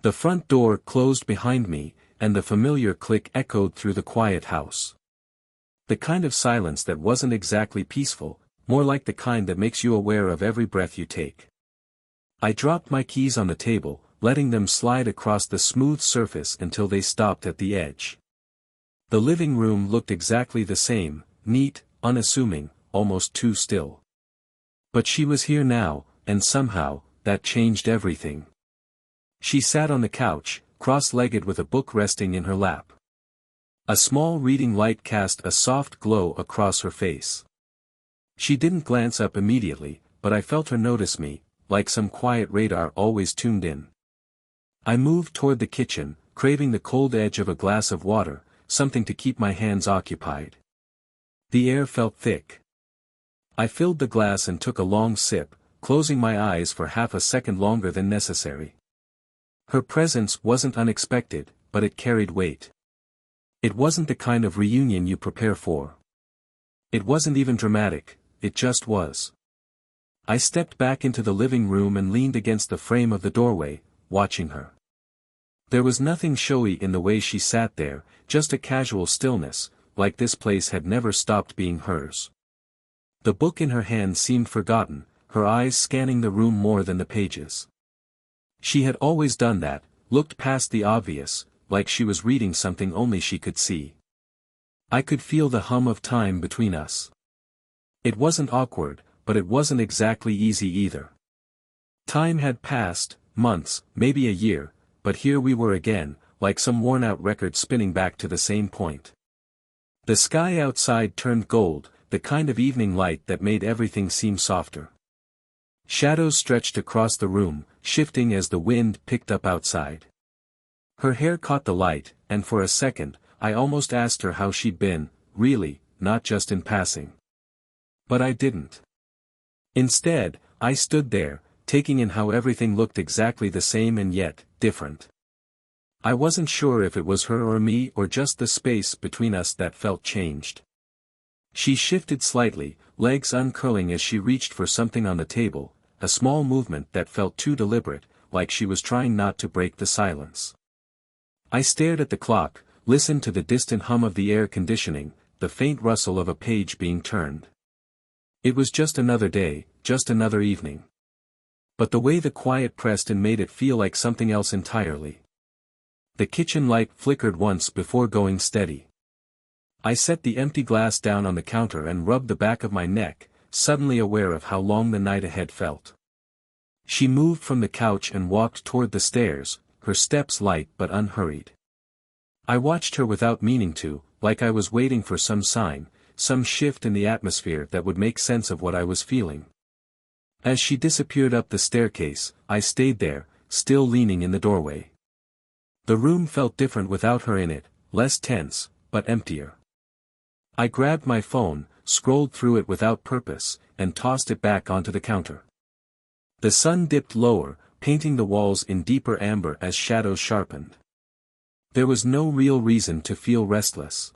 The front door closed behind me, and the familiar click echoed through the quiet house. The kind of silence that wasn't exactly peaceful, more like the kind that makes you aware of every breath you take. I dropped my keys on the table, letting them slide across the smooth surface until they stopped at the edge. The living room looked exactly the same, neat, unassuming, almost too still. But she was here now, and somehow, that changed everything. She sat on the couch, cross-legged with a book resting in her lap. A small reading light cast a soft glow across her face. She didn't glance up immediately, but I felt her notice me, like some quiet radar always tuned in. I moved toward the kitchen, craving the cold edge of a glass of water, something to keep my hands occupied. The air felt thick. I filled the glass and took a long sip, closing my eyes for half a second longer than necessary. Her presence wasn't unexpected, but it carried weight. It wasn't the kind of reunion you prepare for. It wasn't even dramatic, it just was. I stepped back into the living room and leaned against the frame of the doorway, watching her. There was nothing showy in the way she sat there, just a casual stillness, like this place had never stopped being hers. The book in her hand seemed forgotten, her eyes scanning the room more than the pages. She had always done that, looked past the obvious, like she was reading something only she could see. I could feel the hum of time between us. It wasn't awkward, but it wasn't exactly easy either. Time had passed, months, maybe a year, but here we were again, like some worn-out record spinning back to the same point. The sky outside turned gold, the kind of evening light that made everything seem softer. Shadows stretched across the room, shifting as the wind picked up outside. Her hair caught the light, and for a second, I almost asked her how she'd been, really, not just in passing. But I didn't. Instead, I stood there, taking in how everything looked exactly the same and yet, different. I wasn't sure if it was her or me or just the space between us that felt changed. She shifted slightly, legs uncurling as she reached for something on the table, a small movement that felt too deliberate, like she was trying not to break the silence. I stared at the clock, listened to the distant hum of the air conditioning, the faint rustle of a page being turned. It was just another day, just another evening. But the way the quiet pressed in made it feel like something else entirely. The kitchen light flickered once before going steady. I set the empty glass down on the counter and rubbed the back of my neck, suddenly aware of how long the night ahead felt. She moved from the couch and walked toward the stairs, her steps light but unhurried. I watched her without meaning to, like I was waiting for some sign, some shift in the atmosphere that would make sense of what I was feeling. As she disappeared up the staircase, I stayed there, still leaning in the doorway. The room felt different without her in it, less tense, but emptier. I grabbed my phone, scrolled through it without purpose, and tossed it back onto the counter. The sun dipped lower, painting the walls in deeper amber as shadows sharpened. There was no real reason to feel restless.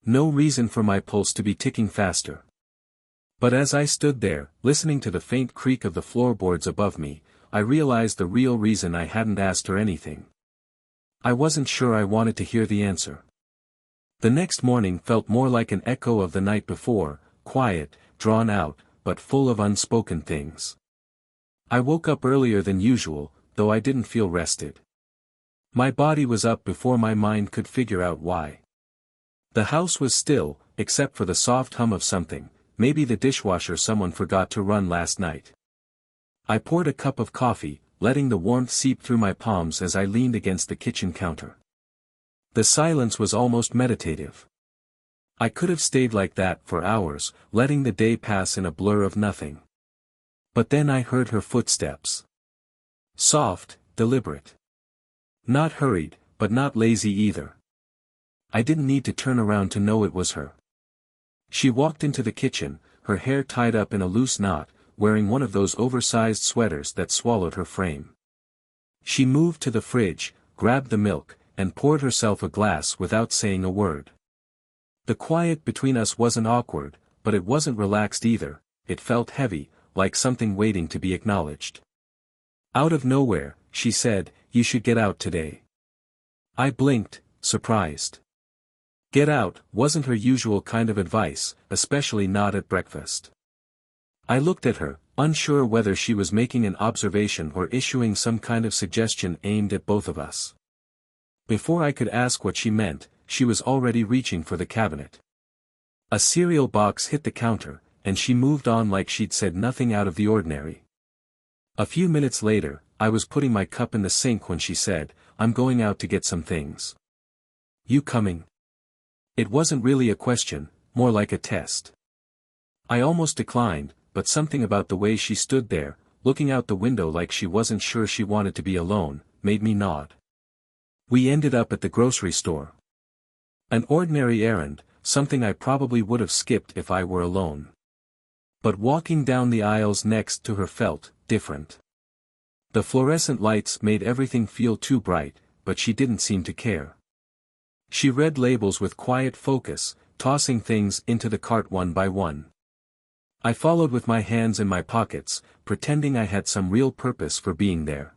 No reason for my pulse to be ticking faster. But as I stood there, listening to the faint creak of the floorboards above me, I realized the real reason I hadn't asked her anything. I wasn't sure I wanted to hear the answer. The next morning felt more like an echo of the night before, quiet, drawn out, but full of unspoken things. I woke up earlier than usual, though I didn't feel rested. My body was up before my mind could figure out why. The house was still, except for the soft hum of something, maybe the dishwasher someone forgot to run last night. I poured a cup of coffee, letting the warmth seep through my palms as I leaned against the kitchen counter. The silence was almost meditative. I could have stayed like that for hours, letting the day pass in a blur of nothing. But then I heard her footsteps. Soft, deliberate. Not hurried, but not lazy either. I didn't need to turn around to know it was her. She walked into the kitchen, her hair tied up in a loose knot, wearing one of those oversized sweaters that swallowed her frame. She moved to the fridge, grabbed the milk, and poured herself a glass without saying a word. The quiet between us wasn't awkward, but it wasn't relaxed either, it felt heavy, like something waiting to be acknowledged. Out of nowhere, she said, "You should get out today." I blinked, surprised. Get out wasn't her usual kind of advice, especially not at breakfast. I looked at her, unsure whether she was making an observation or issuing some kind of suggestion aimed at both of us. Before I could ask what she meant, she was already reaching for the cabinet. A cereal box hit the counter, and she moved on like she'd said nothing out of the ordinary. A few minutes later, I was putting my cup in the sink when she said, "I'm going out to get some things. You coming?" It wasn't really a question, more like a test. I almost declined, but something about the way she stood there, looking out the window like she wasn't sure she wanted to be alone, made me nod. We ended up at the grocery store. An ordinary errand, something I probably would have skipped if I were alone. But walking down the aisles next to her felt different. The fluorescent lights made everything feel too bright, but she didn't seem to care. She read labels with quiet focus, tossing things into the cart one by one. I followed with my hands in my pockets, pretending I had some real purpose for being there.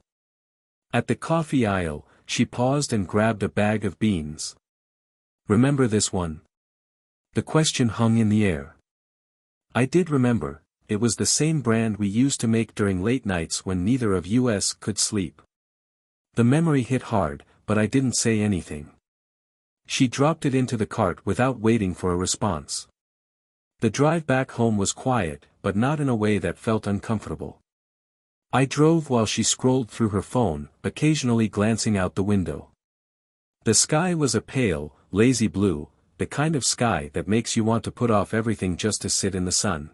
At the coffee aisle, she paused and grabbed a bag of beans. "Remember this one?" The question hung in the air. I did remember. It was the same brand we used to make during late nights when neither of us could sleep. The memory hit hard, but I didn't say anything. She dropped it into the cart without waiting for a response. The drive back home was quiet, but not in a way that felt uncomfortable. I drove while she scrolled through her phone, occasionally glancing out the window. The sky was a pale, lazy blue, the kind of sky that makes you want to put off everything just to sit in the sun.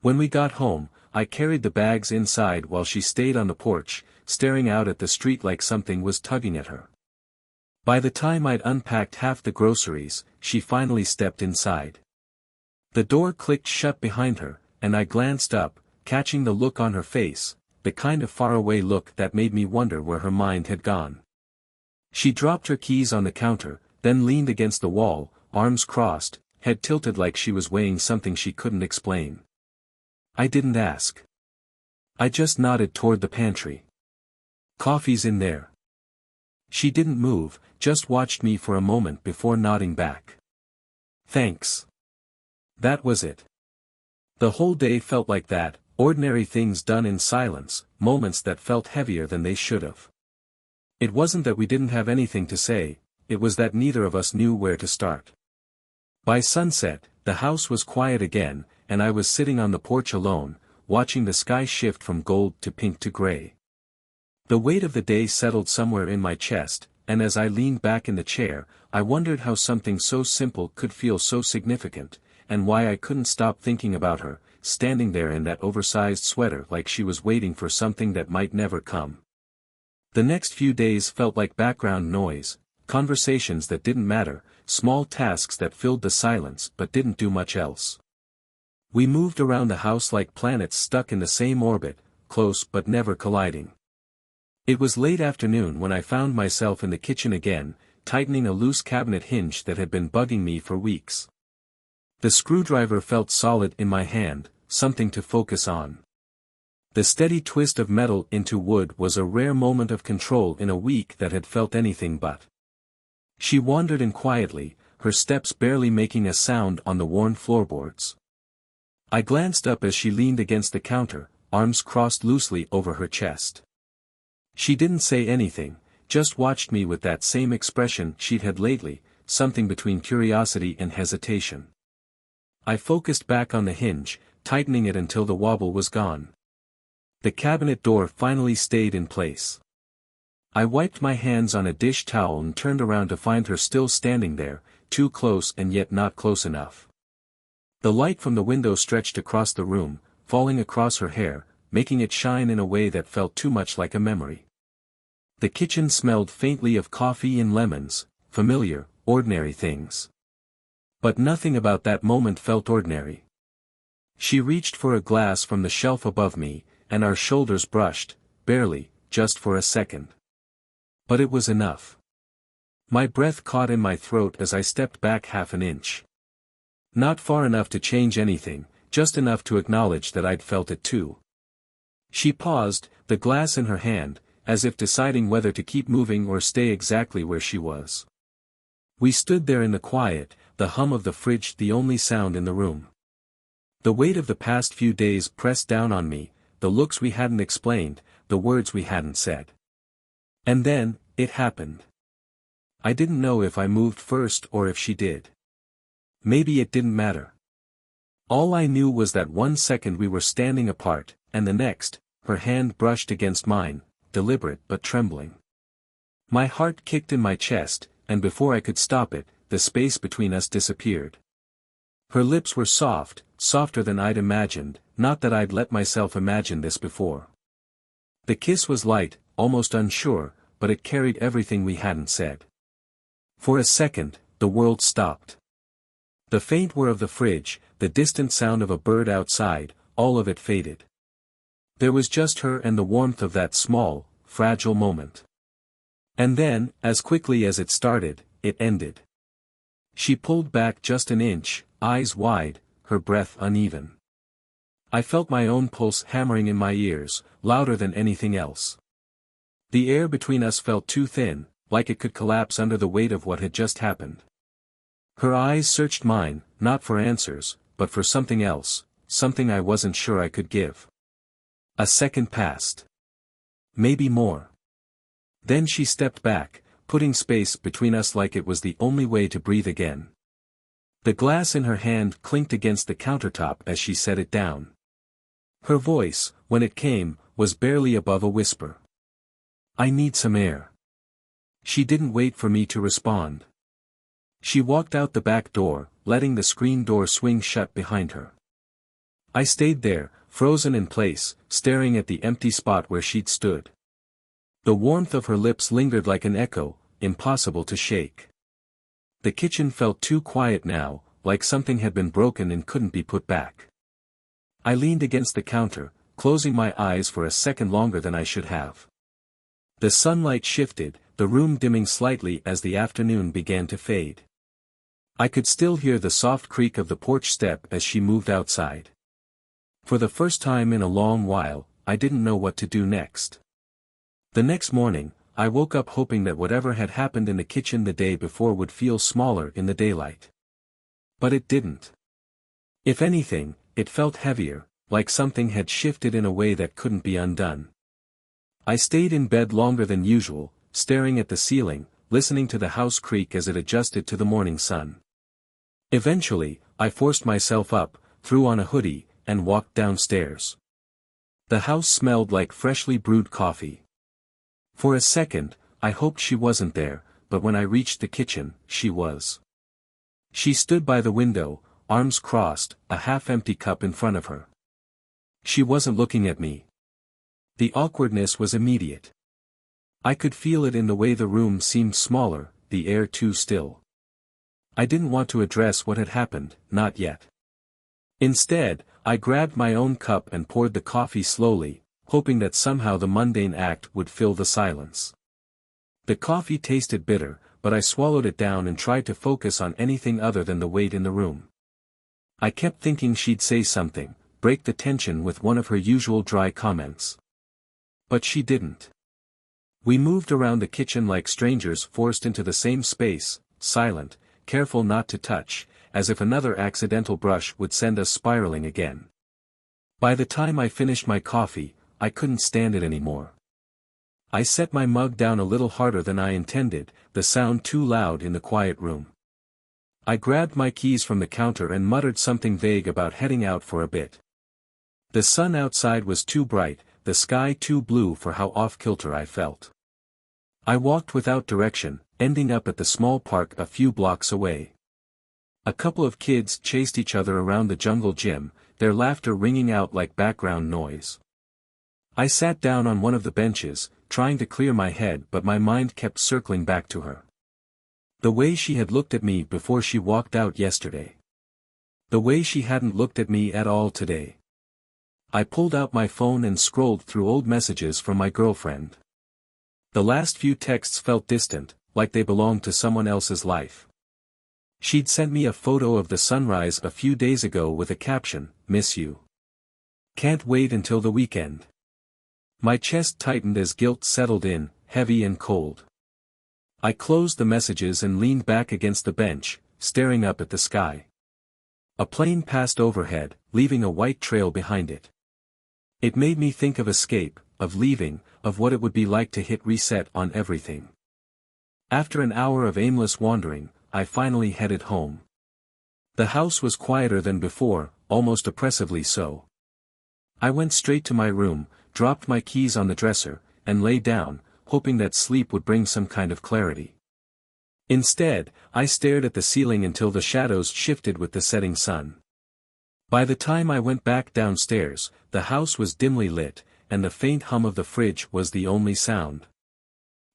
When we got home, I carried the bags inside while she stayed on the porch, staring out at the street like something was tugging at her. By the time I'd unpacked half the groceries, she finally stepped inside. The door clicked shut behind her, and I glanced up, catching the look on her face, the kind of faraway look that made me wonder where her mind had gone. She dropped her keys on the counter, then leaned against the wall, arms crossed, head tilted like she was weighing something she couldn't explain. I didn't ask. I just nodded toward the pantry. "Coffee's in there." She didn't move, just watched me for a moment before nodding back. "Thanks." That was it. The whole day felt like that, ordinary things done in silence, moments that felt heavier than they should have. It wasn't that we didn't have anything to say, it was that neither of us knew where to start. By sunset, the house was quiet again, and I was sitting on the porch alone, watching the sky shift from gold to pink to gray. The weight of the day settled somewhere in my chest, and as I leaned back in the chair, I wondered how something so simple could feel so significant, and why I couldn't stop thinking about her, standing there in that oversized sweater like she was waiting for something that might never come. The next few days felt like background noise, conversations that didn't matter, small tasks that filled the silence but didn't do much else. We moved around the house like planets stuck in the same orbit, close but never colliding. It was late afternoon when I found myself in the kitchen again, tightening a loose cabinet hinge that had been bugging me for weeks. The screwdriver felt solid in my hand, something to focus on. The steady twist of metal into wood was a rare moment of control in a week that had felt anything but. She wandered in quietly, her steps barely making a sound on the worn floorboards. I glanced up as she leaned against the counter, arms crossed loosely over her chest. She didn't say anything, just watched me with that same expression she'd had lately, something between curiosity and hesitation. I focused back on the hinge, tightening it until the wobble was gone. The cabinet door finally stayed in place. I wiped my hands on a dish towel and turned around to find her still standing there, too close and yet not close enough. The light from the window stretched across the room, falling across her hair, making it shine in a way that felt too much like a memory. The kitchen smelled faintly of coffee and lemons, familiar, ordinary things. But nothing about that moment felt ordinary. She reached for a glass from the shelf above me, and our shoulders brushed, barely, just for a second. But it was enough. My breath caught in my throat as I stepped back half an inch. Not far enough to change anything, just enough to acknowledge that I'd felt it too. She paused, the glass in her hand, as if deciding whether to keep moving or stay exactly where she was. We stood there in the quiet, the hum of the fridge the only sound in the room. The weight of the past few days pressed down on me, the looks we hadn't explained, the words we hadn't said. And then, it happened. I didn't know if I moved first or if she did. Maybe it didn't matter. All I knew was that 1 second we were standing apart, and the next, her hand brushed against mine, deliberate but trembling. My heart kicked in my chest, and before I could stop it, the space between us disappeared. Her lips were soft, softer than I'd imagined, not that I'd let myself imagine this before. The kiss was light, almost unsure, but it carried everything we hadn't said. For a second, the world stopped. The faint whir of the fridge, the distant sound of a bird outside, all of it faded. There was just her and the warmth of that small, fragile moment. And then, as quickly as it started, it ended. She pulled back just an inch, eyes wide, her breath uneven. I felt my own pulse hammering in my ears, louder than anything else. The air between us felt too thin, like it could collapse under the weight of what had just happened. Her eyes searched mine, not for answers, but for something else, something I wasn't sure I could give. A second passed. Maybe more. Then she stepped back, putting space between us like it was the only way to breathe again. The glass in her hand clinked against the countertop as she set it down. Her voice, when it came, was barely above a whisper. "I need some air." She didn't wait for me to respond. She walked out the back door, letting the screen door swing shut behind her. I stayed there, frozen in place, staring at the empty spot where she'd stood. The warmth of her lips lingered like an echo, impossible to shake. The kitchen felt too quiet now, like something had been broken and couldn't be put back. I leaned against the counter, closing my eyes for a second longer than I should have. The sunlight shifted, the room dimming slightly as the afternoon began to fade. I could still hear the soft creak of the porch step as she moved outside. For the first time in a long while, I didn't know what to do next. The next morning, I woke up hoping that whatever had happened in the kitchen the day before would feel smaller in the daylight. But it didn't. If anything, it felt heavier, like something had shifted in a way that couldn't be undone. I stayed in bed longer than usual, staring at the ceiling, listening to the house creak as it adjusted to the morning sun. Eventually, I forced myself up, threw on a hoodie, and walked downstairs. The house smelled like freshly brewed coffee. For a second, I hoped she wasn't there, but when I reached the kitchen, she was. She stood by the window, arms crossed, a half-empty cup in front of her. She wasn't looking at me. The awkwardness was immediate. I could feel it in the way the room seemed smaller, the air too still. I didn't want to address what had happened, not yet. Instead, I grabbed my own cup and poured the coffee slowly, hoping that somehow the mundane act would fill the silence. The coffee tasted bitter, but I swallowed it down and tried to focus on anything other than the weight in the room. I kept thinking she'd say something, break the tension with one of her usual dry comments. But she didn't. We moved around the kitchen like strangers forced into the same space, silent, careful not to touch, as if another accidental brush would send us spiraling again. By the time I finished my coffee, I couldn't stand it anymore. I set my mug down a little harder than I intended, the sound too loud in the quiet room. I grabbed my keys from the counter and muttered something vague about heading out for a bit. The sun outside was too bright, the sky too blue for how off-kilter I felt. I walked without direction, ending up at the small park a few blocks away. A couple of kids chased each other around the jungle gym, their laughter ringing out like background noise. I sat down on one of the benches, trying to clear my head, but my mind kept circling back to her. The way she had looked at me before she walked out yesterday. The way she hadn't looked at me at all today. I pulled out my phone and scrolled through old messages from my girlfriend. The last few texts felt distant, like they belonged to someone else's life. She'd sent me a photo of the sunrise a few days ago with a caption, "Miss you. Can't wait until the weekend." My chest tightened as guilt settled in, heavy and cold. I closed the messages and leaned back against the bench, staring up at the sky. A plane passed overhead, leaving a white trail behind it. It made me think of escape, of leaving, of what it would be like to hit reset on everything. After an hour of aimless wandering, I finally headed home. The house was quieter than before, almost oppressively so. I went straight to my room, dropped my keys on the dresser, and lay down, hoping that sleep would bring some kind of clarity. Instead, I stared at the ceiling until the shadows shifted with the setting sun. By the time I went back downstairs, the house was dimly lit, and the faint hum of the fridge was the only sound.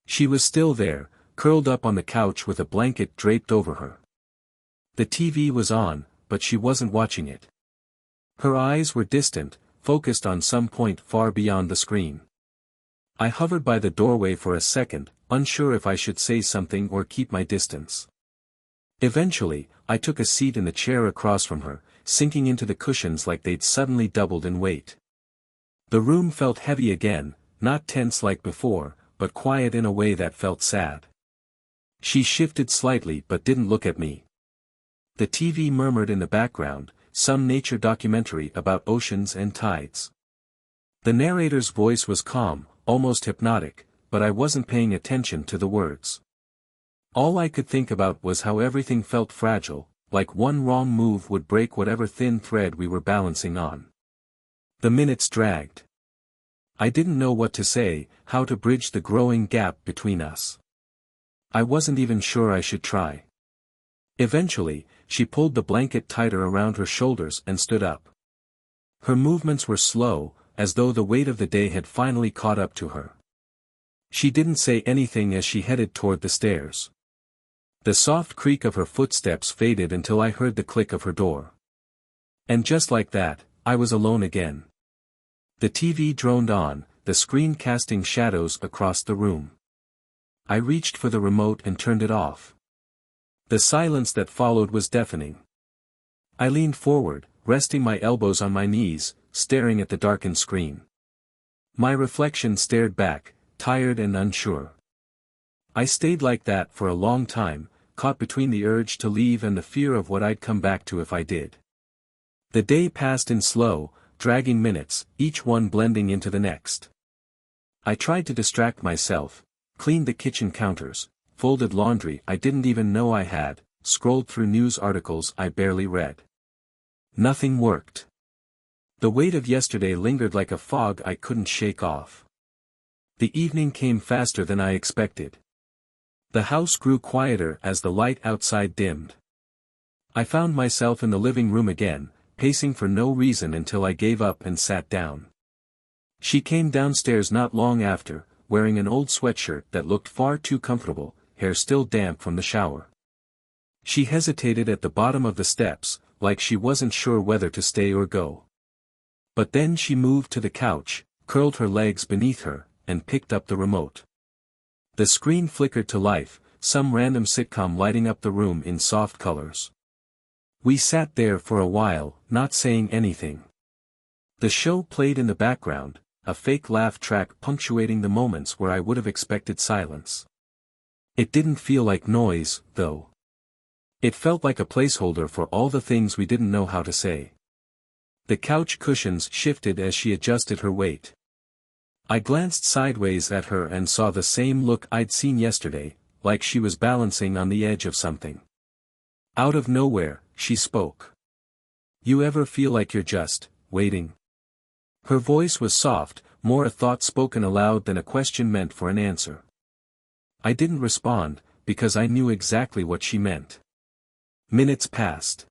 She was still there, curled up on the couch with a blanket draped over her. The TV was on, but she wasn't watching it. Her eyes were distant, focused on some point far beyond the screen. I hovered by the doorway for a second, unsure if I should say something or keep my distance. Eventually, I took a seat in the chair across from her, sinking into the cushions like they'd suddenly doubled in weight. The room felt heavy again, not tense like before, but quiet in a way that felt sad. She shifted slightly but didn't look at me. The TV murmured in the background, some nature documentary about oceans and tides. The narrator's voice was calm, almost hypnotic, but I wasn't paying attention to the words. All I could think about was how everything felt fragile, like one wrong move would break whatever thin thread we were balancing on. The minutes dragged. I didn't know what to say, how to bridge the growing gap between us. I wasn't even sure I should try. Eventually, she pulled the blanket tighter around her shoulders and stood up. Her movements were slow, as though the weight of the day had finally caught up to her. She didn't say anything as she headed toward the stairs. The soft creak of her footsteps faded until I heard the click of her door. And just like that, I was alone again. The TV droned on, the screen casting shadows across the room. I reached for the remote and turned it off. The silence that followed was deafening. I leaned forward, resting my elbows on my knees, staring at the darkened screen. My reflection stared back, tired and unsure. I stayed like that for a long time, caught between the urge to leave and the fear of what I'd come back to if I did. The day passed in slow, dragging minutes, each one blending into the next. I tried to distract myself, cleaned the kitchen counters, folded laundry I didn't even know I had, scrolled through news articles I barely read. Nothing worked. The weight of yesterday lingered like a fog I couldn't shake off. The evening came faster than I expected. The house grew quieter as the light outside dimmed. I found myself in the living room again, pacing for no reason until I gave up and sat down. She came downstairs not long after, wearing an old sweatshirt that looked far too comfortable, hair still damp from the shower. She hesitated at the bottom of the steps, like she wasn't sure whether to stay or go. But then she moved to the couch, curled her legs beneath her, and picked up the remote. The screen flickered to life, some random sitcom lighting up the room in soft colors. We sat there for a while, not saying anything. The show played in the background, a fake laugh track punctuating the moments where I would have expected silence. It didn't feel like noise, though. It felt like a placeholder for all the things we didn't know how to say. The couch cushions shifted as she adjusted her weight. I glanced sideways at her and saw the same look I'd seen yesterday, like she was balancing on the edge of something. Out of nowhere, she spoke. "You ever feel like you're just waiting?" Her voice was soft, more a thought spoken aloud than a question meant for an answer. I didn't respond, because I knew exactly what she meant. Minutes passed.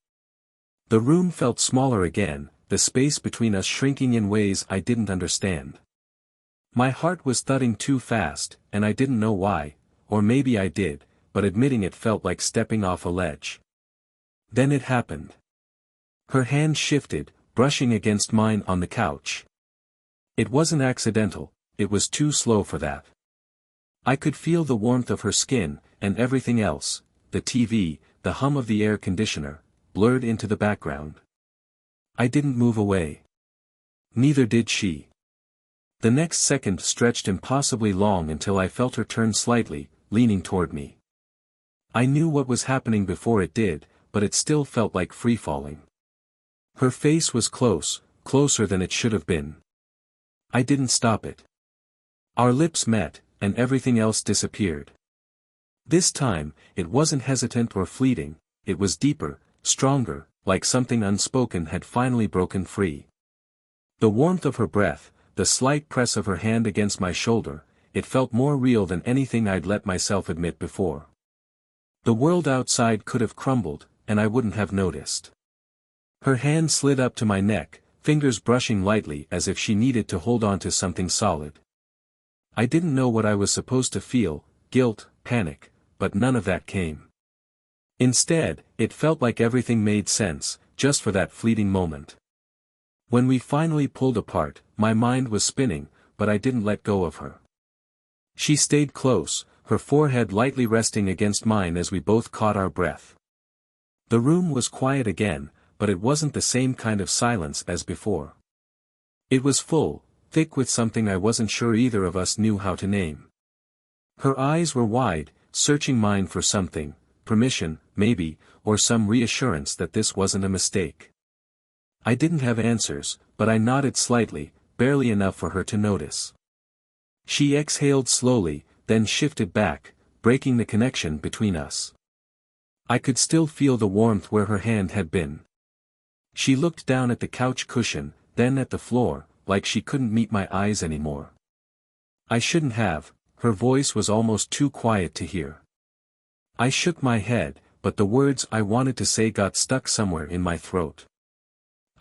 The room felt smaller again, the space between us shrinking in ways I didn't understand. My heart was thudding too fast, and I didn't know why, or maybe I did, but admitting it felt like stepping off a ledge. Then it happened. Her hand shifted, brushing against mine on the couch. It wasn't accidental, it was too slow for that. I could feel the warmth of her skin, and everything else, the TV, the hum of the air conditioner, blurred into the background. I didn't move away. Neither did she. The next second stretched impossibly long until I felt her turn slightly, leaning toward me. I knew what was happening before it did, but it still felt like free-falling. Her face was close, closer than it should have been. I didn't stop it. Our lips met, and everything else disappeared. This time, it wasn't hesitant or fleeting, it was deeper, stronger, like something unspoken had finally broken free. The warmth of her breath, the slight press of her hand against my shoulder, it felt more real than anything I'd let myself admit before. The world outside could have crumbled, and I wouldn't have noticed. Her hand slid up to my neck, fingers brushing lightly as if she needed to hold on to something solid. I didn't know what I was supposed to feel, guilt, panic, but none of that came. Instead, it felt like everything made sense, just for that fleeting moment. When we finally pulled apart, my mind was spinning, but I didn't let go of her. She stayed close, her forehead lightly resting against mine as we both caught our breath. The room was quiet again, but it wasn't the same kind of silence as before. It was full, thick with something I wasn't sure either of us knew how to name. Her eyes were wide, searching mine for something, permission, maybe, or some reassurance that this wasn't a mistake. I didn't have answers, but I nodded slightly, barely enough for her to notice. She exhaled slowly, then shifted back, breaking the connection between us. I could still feel the warmth where her hand had been. She looked down at the couch cushion, then at the floor, like she couldn't meet my eyes anymore. I shouldn't have, her voice was almost too quiet to hear. I shook my head, but the words I wanted to say got stuck somewhere in my throat.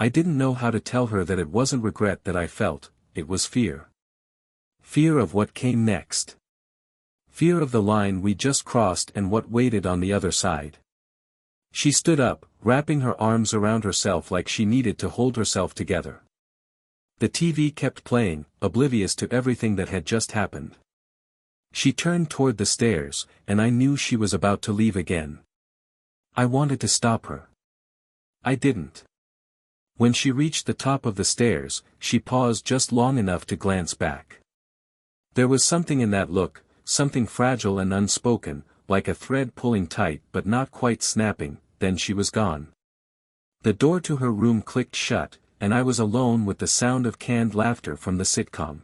I didn't know how to tell her that it wasn't regret that I felt, it was fear. Fear of what came next. Fear of the line we just crossed and what waited on the other side. She stood up, wrapping her arms around herself like she needed to hold herself together. The TV kept playing, oblivious to everything that had just happened. She turned toward the stairs, and I knew she was about to leave again. I wanted to stop her. I didn't. When she reached the top of the stairs, she paused just long enough to glance back. There was something in that look, something fragile and unspoken, like a thread pulling tight but not quite snapping, then she was gone. The door to her room clicked shut, and I was alone with the sound of canned laughter from the sitcom.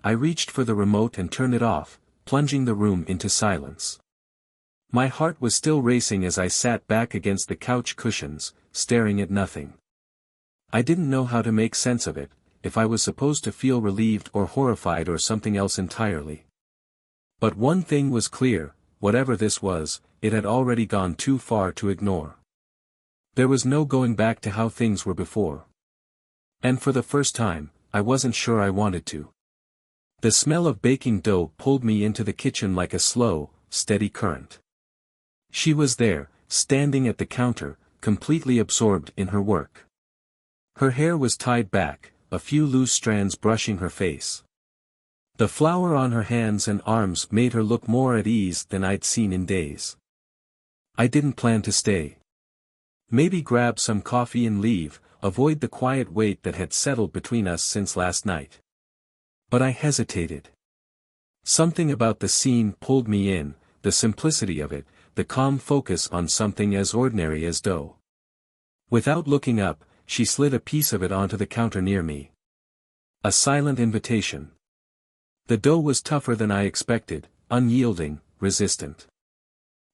I reached for the remote and turned it off, plunging the room into silence. My heart was still racing as I sat back against the couch cushions, staring at nothing. I didn't know how to make sense of it, if I was supposed to feel relieved or horrified or something else entirely. But one thing was clear, whatever this was, it had already gone too far to ignore. There was no going back to how things were before. And for the first time, I wasn't sure I wanted to. The smell of baking dough pulled me into the kitchen like a slow, steady current. She was there, standing at the counter, completely absorbed in her work. Her hair was tied back, a few loose strands brushing her face. The flour on her hands and arms made her look more at ease than I'd seen in days. I didn't plan to stay. Maybe grab some coffee and leave, avoid the quiet wait that had settled between us since last night. But I hesitated. Something about the scene pulled me in, the simplicity of it, the calm focus on something as ordinary as dough. Without looking up, she slid a piece of it onto the counter near me. A silent invitation. The dough was tougher than I expected, unyielding, resistant.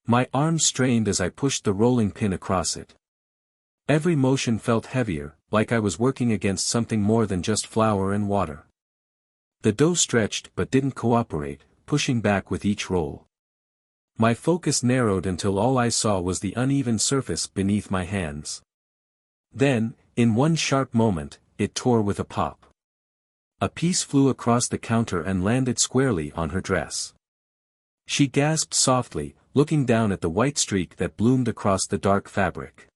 My arms strained as I pushed the rolling pin across it. Every motion felt heavier, like I was working against something more than just flour and water. The dough stretched but didn't cooperate, pushing back with each roll. My focus narrowed until all I saw was the uneven surface beneath my hands. Then, in one sharp moment, it tore with a pop. A piece flew across the counter and landed squarely on her dress. She gasped softly, looking down at the white streak that bloomed across the dark fabric.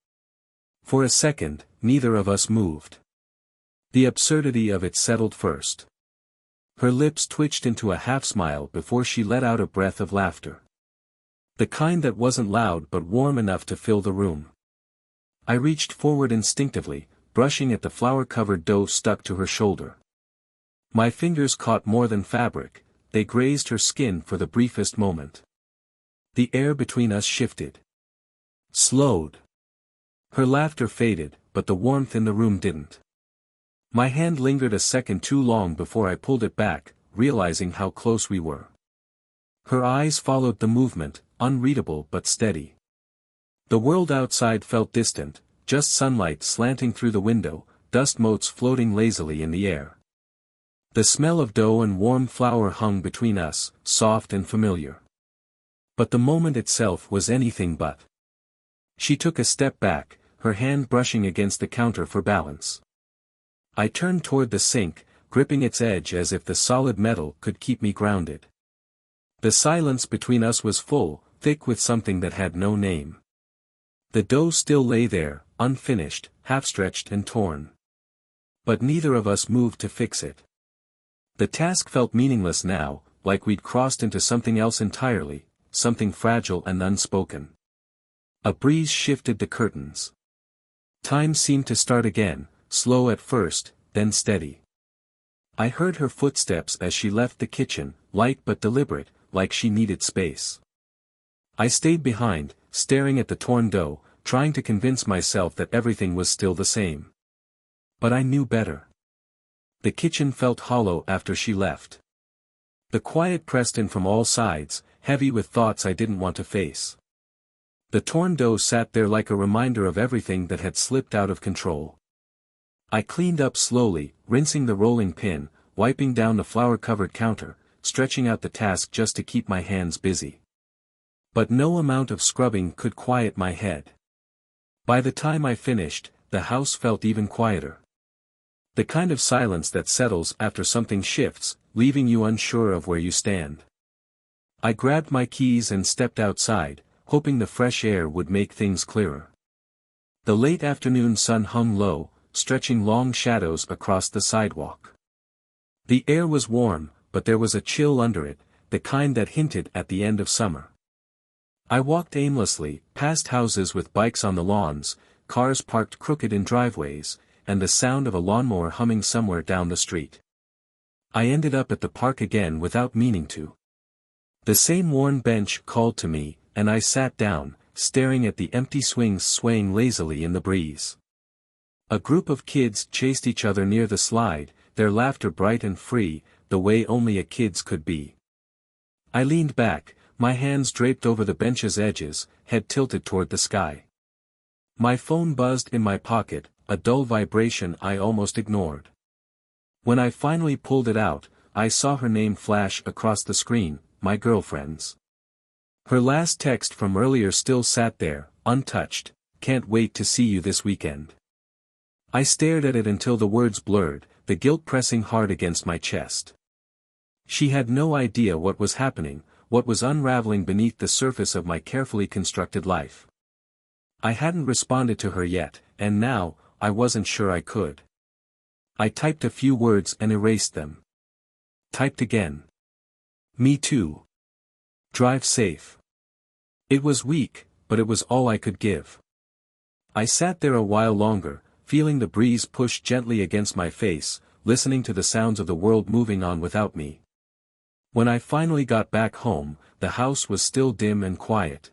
For a second, neither of us moved. The absurdity of it settled first. Her lips twitched into a half-smile before she let out a breath of laughter. The kind that wasn't loud but warm enough to fill the room. I reached forward instinctively, brushing at the flour-covered dough stuck to her shoulder. My fingers caught more than fabric, they grazed her skin for the briefest moment. The air between us shifted. Slowed. Her laughter faded, but the warmth in the room didn't. My hand lingered a second too long before I pulled it back, realizing how close we were. Her eyes followed the movement, unreadable but steady. The world outside felt distant, just sunlight slanting through the window, dust motes floating lazily in the air. The smell of dough and warm flour hung between us, soft and familiar. But the moment itself was anything but. She took a step back, her hand brushing against the counter for balance. I turned toward the sink, gripping its edge as if the solid metal could keep me grounded. The silence between us was full, thick with something that had no name. The dough still lay there, unfinished, half-stretched and torn. But neither of us moved to fix it. The task felt meaningless now, like we'd crossed into something else entirely, something fragile and unspoken. A breeze shifted the curtains. Time seemed to start again, slow at first, then steady. I heard her footsteps as she left the kitchen, light but deliberate, like she needed space. I stayed behind, staring at the torn dough, trying to convince myself that everything was still the same. But I knew better. The kitchen felt hollow after she left. The quiet pressed in from all sides, heavy with thoughts I didn't want to face. The torn dough sat there like a reminder of everything that had slipped out of control. I cleaned up slowly, rinsing the rolling pin, wiping down the flour-covered counter, stretching out the task just to keep my hands busy. But no amount of scrubbing could quiet my head. By the time I finished, the house felt even quieter. The kind of silence that settles after something shifts, leaving you unsure of where you stand. I grabbed my keys and stepped outside, hoping the fresh air would make things clearer. The late afternoon sun hung low, stretching long shadows across the sidewalk. The air was warm, but there was a chill under it, the kind that hinted at the end of summer. I walked aimlessly, past houses with bikes on the lawns, cars parked crooked in driveways, and the sound of a lawnmower humming somewhere down the street. I ended up at the park again without meaning to. The same worn bench called to me, and I sat down, staring at the empty swings swaying lazily in the breeze. A group of kids chased each other near the slide, their laughter bright and free, the way only a kid's could be. I leaned back, my hands draped over the bench's edges, head tilted toward the sky. My phone buzzed in my pocket, a dull vibration I almost ignored. When I finally pulled it out, I saw her name flash across the screen, my girlfriend's. Her last text from earlier still sat there, untouched, "Can't wait to see you this weekend." I stared at it until the words blurred, the guilt pressing hard against my chest. She had no idea what was happening, what was unraveling beneath the surface of my carefully constructed life. I hadn't responded to her yet, and now, I wasn't sure I could. I typed a few words and erased them. Typed again. "Me too. Drive safe." It was weak, but it was all I could give. I sat there a while longer, feeling the breeze push gently against my face, listening to the sounds of the world moving on without me. When I finally got back home, the house was still dim and quiet.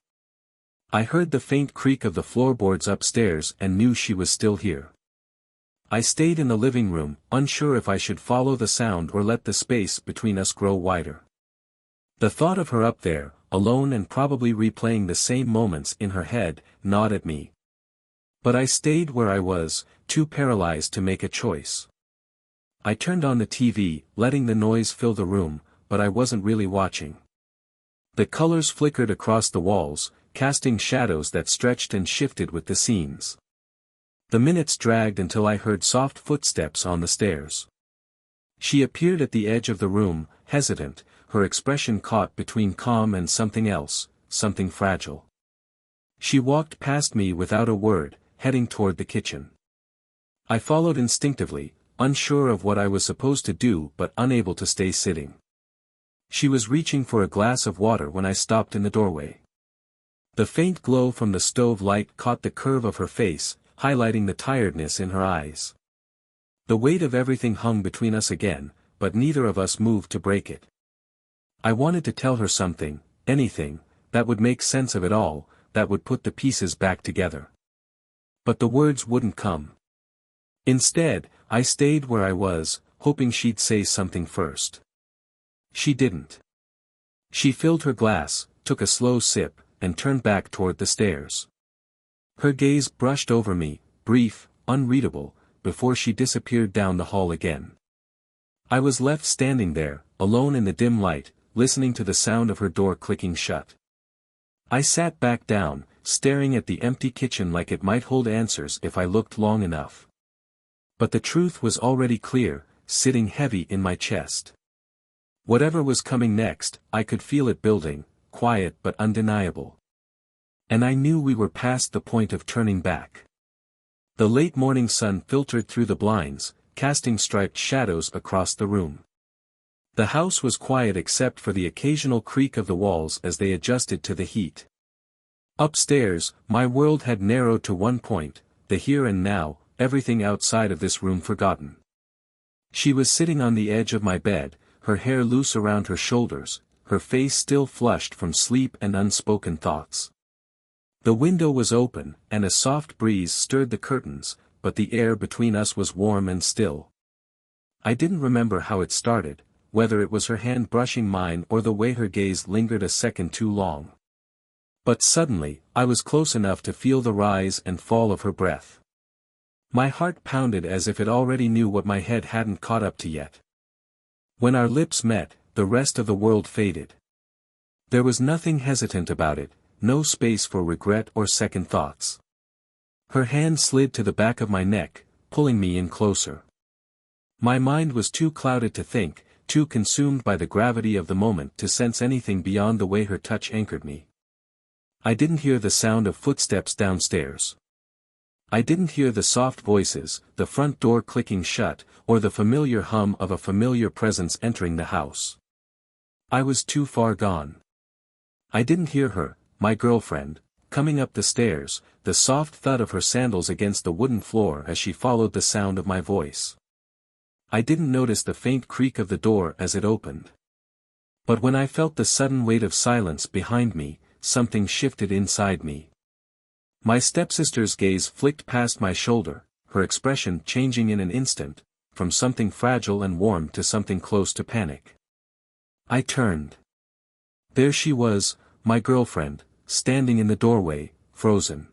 I heard the faint creak of the floorboards upstairs and knew she was still here. I stayed in the living room, unsure if I should follow the sound or let the space between us grow wider. The thought of her up there, alone and probably replaying the same moments in her head, gnawed at me. But I stayed where I was, too paralyzed to make a choice. I turned on the TV, letting the noise fill the room, but I wasn't really watching. The colors flickered across the walls, casting shadows that stretched and shifted with the scenes. The minutes dragged until I heard soft footsteps on the stairs. She appeared at the edge of the room, hesitant, her expression caught between calm and something else, something fragile. She walked past me without a word, heading toward the kitchen. I followed instinctively, unsure of what I was supposed to do but unable to stay sitting. She was reaching for a glass of water when I stopped in the doorway. The faint glow from the stove light caught the curve of her face, highlighting the tiredness in her eyes. The weight of everything hung between us again, but neither of us moved to break it. I wanted to tell her something, anything, that would make sense of it all, that would put the pieces back together. But the words wouldn't come. Instead, I stayed where I was, hoping she'd say something first. She didn't. She filled her glass, took a slow sip, and turned back toward the stairs. Her gaze brushed over me, brief, unreadable, before she disappeared down the hall again. I was left standing there, alone in the dim light, listening to the sound of her door clicking shut. I sat back down, staring at the empty kitchen like it might hold answers if I looked long enough. But the truth was already clear, sitting heavy in my chest. Whatever was coming next, I could feel it building, quiet but undeniable. And I knew we were past the point of turning back. The late morning sun filtered through the blinds, casting striped shadows across the room. The house was quiet except for the occasional creak of the walls as they adjusted to the heat. Upstairs, my world had narrowed to one point, the here and now, everything outside of this room forgotten. She was sitting on the edge of my bed, her hair loose around her shoulders, her face still flushed from sleep and unspoken thoughts. The window was open, and a soft breeze stirred the curtains, but the air between us was warm and still. I didn't remember how it started, whether it was her hand brushing mine or the way her gaze lingered a second too long. But suddenly, I was close enough to feel the rise and fall of her breath. My heart pounded as if it already knew what my head hadn't caught up to yet. When our lips met, the rest of the world faded. There was nothing hesitant about it, no space for regret or second thoughts. Her hand slid to the back of my neck, pulling me in closer. My mind was too clouded to think, too consumed by the gravity of the moment to sense anything beyond the way her touch anchored me. I didn't hear the sound of footsteps downstairs. I didn't hear the soft voices, the front door clicking shut, or the familiar hum of a familiar presence entering the house. I was too far gone. I didn't hear her, my girlfriend, coming up the stairs, the soft thud of her sandals against the wooden floor as she followed the sound of my voice. I didn't notice the faint creak of the door as it opened. But when I felt the sudden weight of silence behind me, something shifted inside me. My stepsister's gaze flicked past my shoulder, her expression changing in an instant, from something fragile and warm to something close to panic. I turned. There she was, my girlfriend, standing in the doorway, frozen.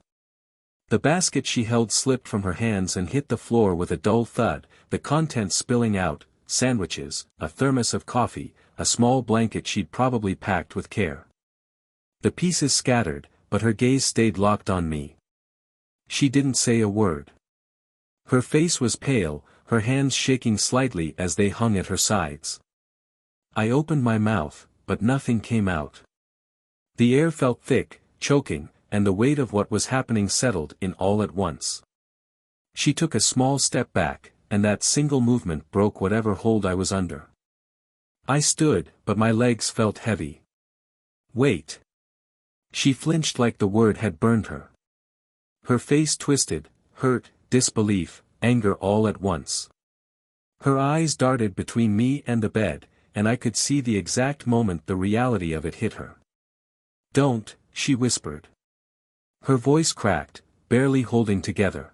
The basket she held slipped from her hands and hit the floor with a dull thud, the contents spilling out, sandwiches, a thermos of coffee, a small blanket she'd probably packed with care. The pieces scattered, but her gaze stayed locked on me. She didn't say a word. Her face was pale, her hands shaking slightly as they hung at her sides. I opened my mouth, but nothing came out. The air felt thick, choking, and the weight of what was happening settled in all at once. She took a small step back, and that single movement broke whatever hold I was under. I stood, but my legs felt heavy. Wait. She flinched like the word had burned her. Her face twisted, hurt, disbelief, anger all at once. Her eyes darted between me and the bed, and I could see the exact moment the reality of it hit her. "Don't," she whispered. Her voice cracked, barely holding together.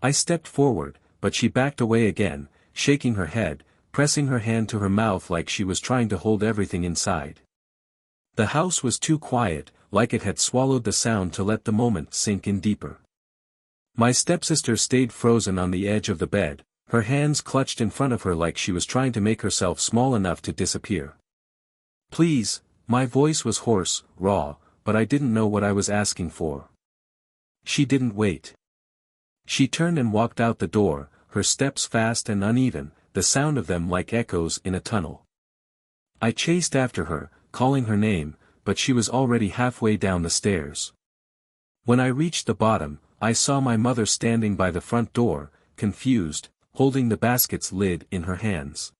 I stepped forward, but she backed away again, shaking her head, pressing her hand to her mouth like she was trying to hold everything inside. The house was too quiet, like it had swallowed the sound to let the moment sink in deeper. My stepsister stayed frozen on the edge of the bed, her hands clutched in front of her like she was trying to make herself small enough to disappear. "Please," my voice was hoarse, raw, but I didn't know what I was asking for. She didn't wait. She turned and walked out the door, her steps fast and uneven, the sound of them like echoes in a tunnel. I chased after her, calling her name, but she was already halfway down the stairs. When I reached the bottom, I saw my mother standing by the front door, confused, holding the basket's lid in her hands.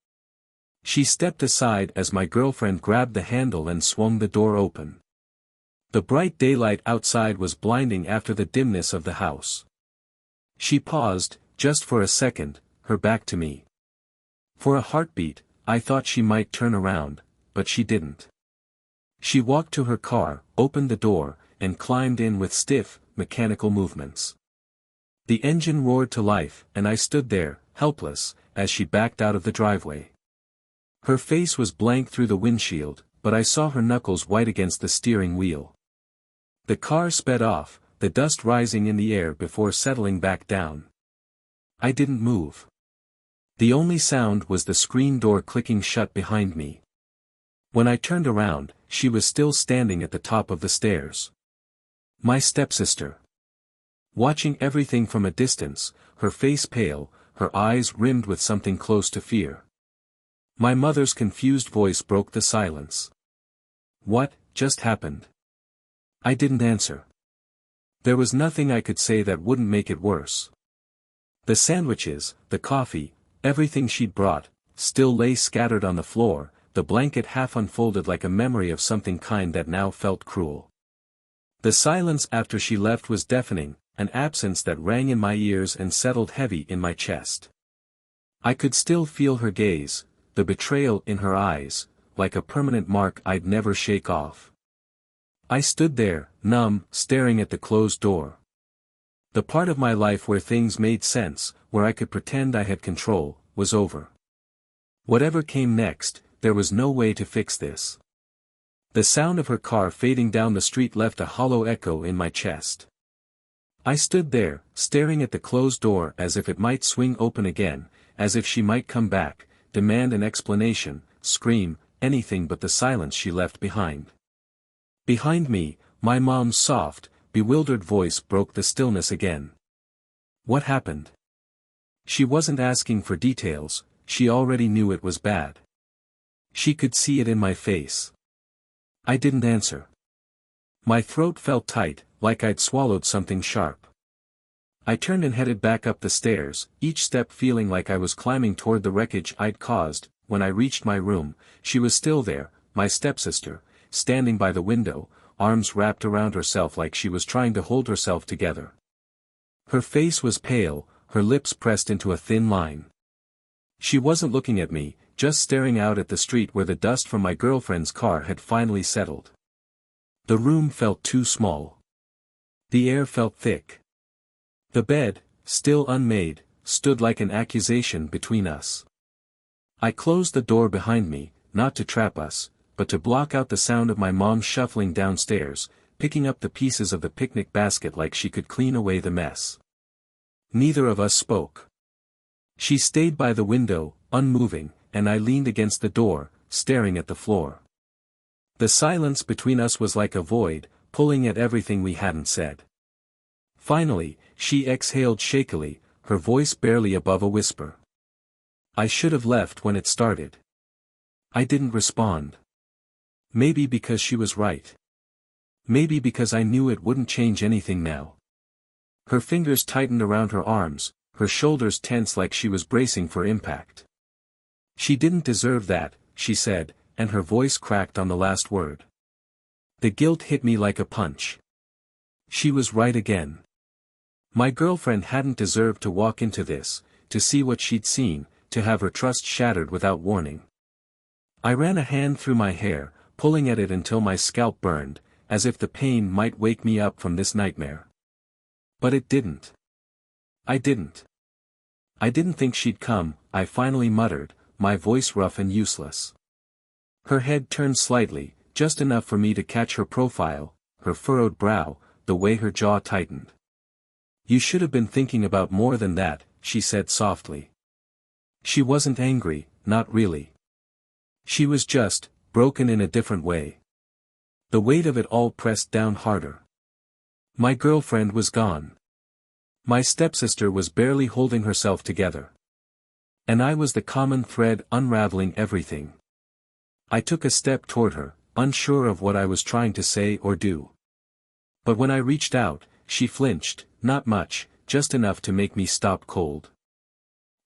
She stepped aside as my girlfriend grabbed the handle and swung the door open. The bright daylight outside was blinding after the dimness of the house. She paused, just for a second, her back to me. For a heartbeat, I thought she might turn around, but she didn't. She walked to her car, opened the door, and climbed in with stiff, mechanical movements. The engine roared to life, and I stood there, helpless, as she backed out of the driveway. Her face was blank through the windshield, but I saw her knuckles white against the steering wheel. The car sped off, the dust rising in the air before settling back down. I didn't move. The only sound was the screen door clicking shut behind me. When I turned around, she was still standing at the top of the stairs. My stepsister. Watching everything from a distance, her face pale, her eyes rimmed with something close to fear. My mother's confused voice broke the silence. What just happened? I didn't answer. There was nothing I could say that wouldn't make it worse. The sandwiches, the coffee, everything she'd brought, still lay scattered on the floor, the blanket half unfolded like a memory of something kind that now felt cruel. The silence after she left was deafening, an absence that rang in my ears and settled heavy in my chest. I could still feel her gaze, the betrayal in her eyes, like a permanent mark I'd never shake off. I stood there, numb, staring at the closed door. The part of my life where things made sense, where I could pretend I had control, was over. Whatever came next, there was no way to fix this. The sound of her car fading down the street left a hollow echo in my chest. I stood there, staring at the closed door as if it might swing open again, as if she might come back, demand an explanation, scream, anything but the silence she left behind. Behind me, my mom's soft, bewildered voice broke the stillness again. What happened? She wasn't asking for details, she already knew it was bad. She could see it in my face. I didn't answer. My throat felt tight, like I'd swallowed something sharp. I turned and headed back up the stairs, each step feeling like I was climbing toward the wreckage I'd caused. When I reached my room, she was still there, my stepsister, standing by the window, arms wrapped around herself like she was trying to hold herself together. Her face was pale, her lips pressed into a thin line. She wasn't looking at me, just staring out at the street where the dust from my girlfriend's car had finally settled. The room felt too small. The air felt thick. The bed, still unmade, stood like an accusation between us. I closed the door behind me, not to trap us, but to block out the sound of my mom shuffling downstairs, picking up the pieces of the picnic basket like she could clean away the mess. Neither of us spoke. She stayed by the window, unmoving, and I leaned against the door, staring at the floor. The silence between us was like a void, pulling at everything we hadn't said. Finally, she exhaled shakily, her voice barely above a whisper. I should have left when it started. I didn't respond. Maybe because she was right. Maybe because I knew it wouldn't change anything now. Her fingers tightened around her arms, her shoulders tense like she was bracing for impact. She didn't deserve that, she said, and her voice cracked on the last word. The guilt hit me like a punch. She was right again. My girlfriend hadn't deserved to walk into this, to see what she'd seen, to have her trust shattered without warning. I ran a hand through my hair, pulling at it until my scalp burned, as if the pain might wake me up from this nightmare. But it didn't. I didn't think she'd come, I finally muttered, my voice rough and useless. Her head turned slightly, just enough for me to catch her profile, her furrowed brow, the way her jaw tightened. You should have been thinking about more than that, she said softly. She wasn't angry, not really. She was just, broken in a different way. The weight of it all pressed down harder. My girlfriend was gone. My stepsister was barely holding herself together. And I was the common thread unraveling everything. I took a step toward her, unsure of what I was trying to say or do. But when I reached out, she flinched, not much, just enough to make me stop cold.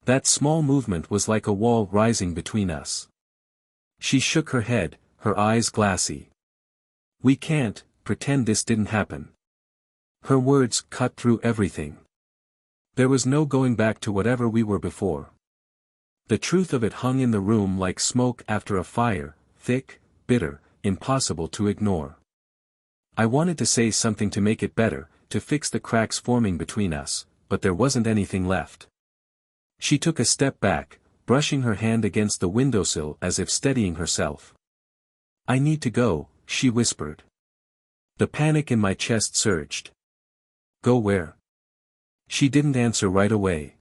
That small movement was like a wall rising between us. She shook her head, her eyes glassy. We can't pretend this didn't happen. Her words cut through everything. There was no going back to whatever we were before. The truth of it hung in the room like smoke after a fire, thick, bitter, impossible to ignore. I wanted to say something to make it better, to fix the cracks forming between us, but there wasn't anything left. She took a step back, brushing her hand against the windowsill as if steadying herself. "I need to go," she whispered. The panic in my chest surged. "Go where?" She didn't answer right away.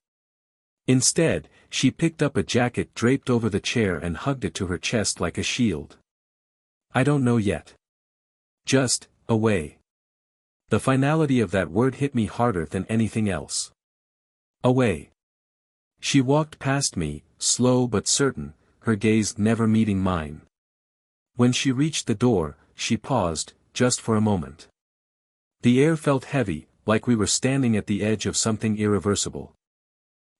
Instead, she picked up a jacket draped over the chair and hugged it to her chest like a shield. "I don't know yet. Just, away." The finality of that word hit me harder than anything else. Away. She walked past me, slow but certain, her gaze never meeting mine. When she reached the door, she paused, just for a moment. The air felt heavy, like we were standing at the edge of something irreversible.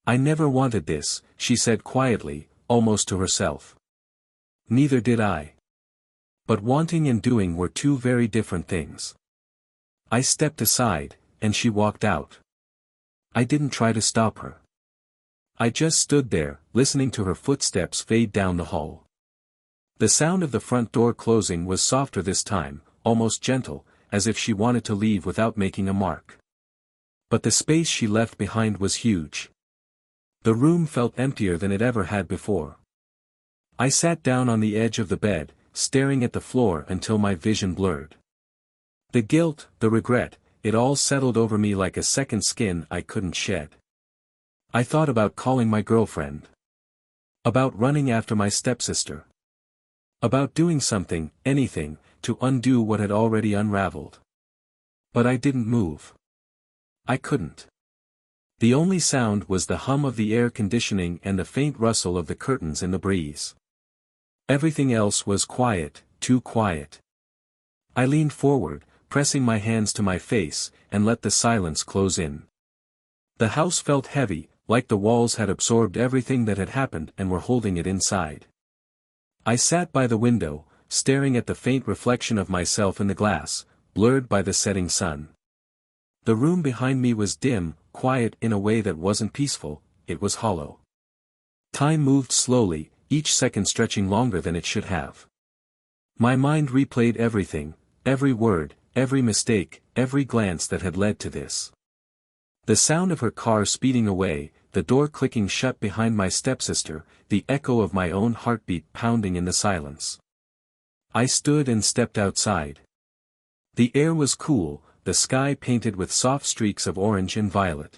"I never wanted this," she said quietly, almost to herself. Neither did I. But wanting and doing were two very different things. I stepped aside, and she walked out. I didn't try to stop her. I just stood there, listening to her footsteps fade down the hall. The sound of the front door closing was softer this time, almost gentle, as if she wanted to leave without making a mark. But the space she left behind was huge. The room felt emptier than it ever had before. I sat down on the edge of the bed, staring at the floor until my vision blurred. The guilt, the regret, it all settled over me like a second skin I couldn't shed. I thought about calling my girlfriend. About running after my stepsister. About doing something, anything, to undo what had already unraveled. But I didn't move. I couldn't. The only sound was the hum of the air conditioning and the faint rustle of the curtains in the breeze. Everything else was quiet, too quiet. I leaned forward, pressing my hands to my face, and let the silence close in. The house felt heavy, like the walls had absorbed everything that had happened and were holding it inside. I sat by the window, staring at the faint reflection of myself in the glass, blurred by the setting sun. The room behind me was dim, quiet in a way that wasn't peaceful, it was hollow. Time moved slowly, each second stretching longer than it should have. My mind replayed everything, every word, every mistake, every glance that had led to this. The sound of her car speeding away, the door clicking shut behind my stepsister, the echo of my own heartbeat pounding in the silence. I stood and stepped outside. The air was cool, the sky painted with soft streaks of orange and violet.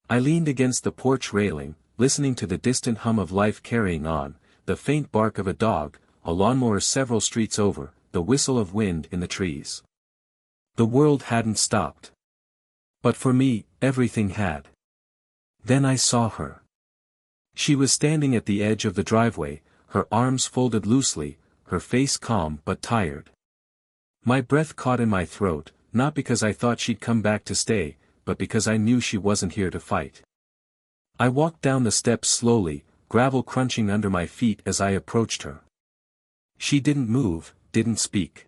I leaned against the porch railing, listening to the distant hum of life carrying on, the faint bark of a dog, a lawnmower several streets over, the whistle of wind in the trees. The world hadn't stopped. But for me, everything had. Then I saw her. She was standing at the edge of the driveway, her arms folded loosely, her face calm but tired. My breath caught in my throat, not because I thought she'd come back to stay, but because I knew she wasn't here to fight. I walked down the steps slowly, gravel crunching under my feet as I approached her. She didn't move, didn't speak.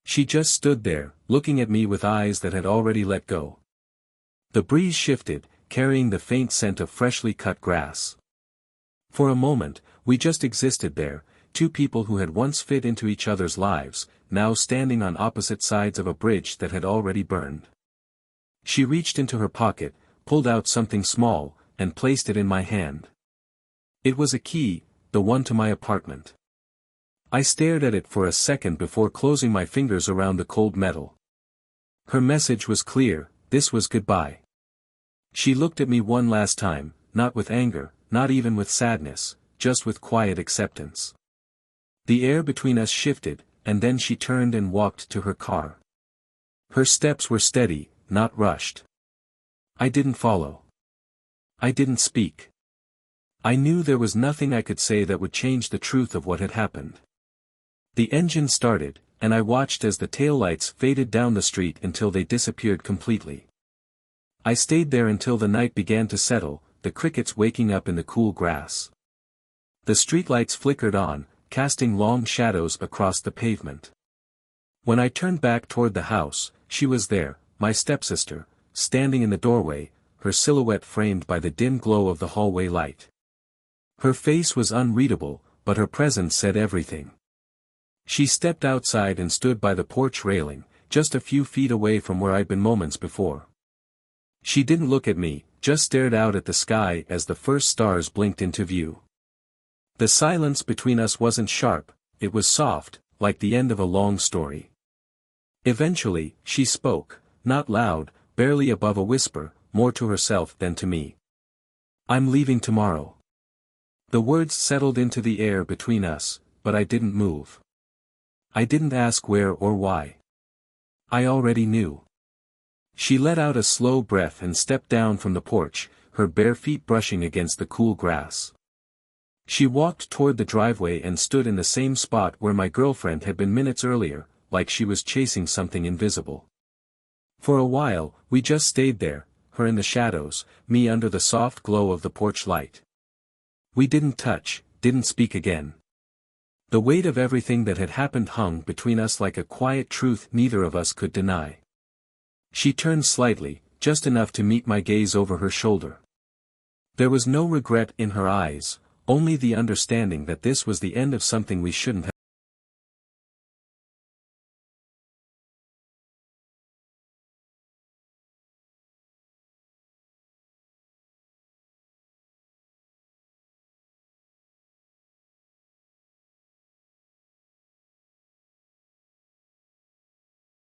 She just stood there, looking at me with eyes that had already let go. The breeze shifted, carrying the faint scent of freshly cut grass. For a moment, we just existed there, two people who had once fit into each other's lives, now standing on opposite sides of a bridge that had already burned. She reached into her pocket, pulled out something small, and placed it in my hand. It was a key, the one to my apartment. I stared at it for a second before closing my fingers around the cold metal. Her message was clear, this was goodbye. She looked at me one last time, not with anger, not even with sadness, just with quiet acceptance. The air between us shifted, and then she turned and walked to her car. Her steps were steady, not rushed. I didn't follow. I didn't speak. I knew there was nothing I could say that would change the truth of what had happened. The engine started, and I watched as the taillights faded down the street until they disappeared completely. I stayed there until the night began to settle, the crickets waking up in the cool grass. The streetlights flickered on, casting long shadows across the pavement. When I turned back toward the house, she was there, my stepsister, standing in the doorway, her silhouette framed by the dim glow of the hallway light. Her face was unreadable, but her presence said everything. She stepped outside and stood by the porch railing, just a few feet away from where I'd been moments before. She didn't look at me, just stared out at the sky as the first stars blinked into view. The silence between us wasn't sharp, it was soft, like the end of a long story. Eventually, she spoke, not loud, barely above a whisper, more to herself than to me. "I'm leaving tomorrow." The words settled into the air between us, but I didn't move. I didn't ask where or why. I already knew. She let out a slow breath and stepped down from the porch, her bare feet brushing against the cool grass. She walked toward the driveway and stood in the same spot where my girlfriend had been minutes earlier, like she was chasing something invisible. For a while, we just stayed there, her in the shadows, me under the soft glow of the porch light. We didn't touch, didn't speak again. The weight of everything that had happened hung between us like a quiet truth neither of us could deny. She turned slightly, just enough to meet my gaze over her shoulder. There was no regret in her eyes, only the understanding that this was the end of something we shouldn't have.